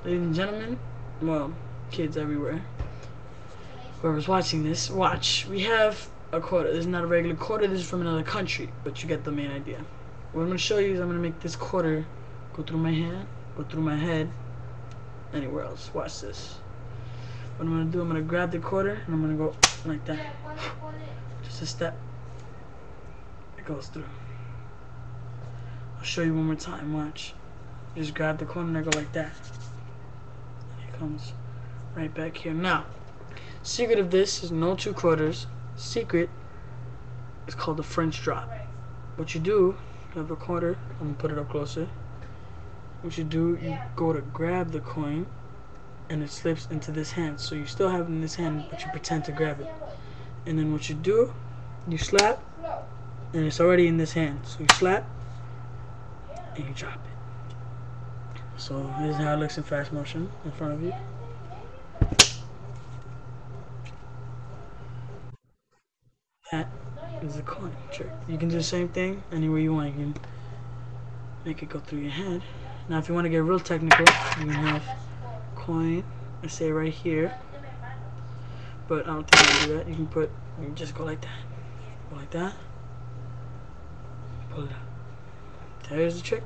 ladies and gentlemen, well, kids everywhere, whoever's watching this, watch. We have a quarter. This is not a regular quarter, this is from another country, but you get the main idea. What I'm going to show you is I'm going to make this quarter go through my hand, go through my head, anywhere else. Watch this. What I'm going to do, I'm going to grab the quarter and I'm going to go like that. Just a step. It goes through. I'll show you one more time, watch. Just grab the corner and I go like that. And it comes right back here. Now, secret of this is no 2 quarters. Secret is called the French drop. What you do, you have a quarter, I'm gonna put it up closer. What you do, you go to grab the coin and it slips into this hand. So you still have it in this hand, but you pretend to grab it. And then what you do, you slap, and it's already in this hand. So you slap, and you drop it. So this is how it looks in fast motion in front of you. That is the coin trick. You can do the same thing anywhere you want. You can make it go through your head. Now if you want to get real technical, you can have coin, I say right here, but I don't think you can do that. You can just go like that. Go like that. Pull it out. There's the trick.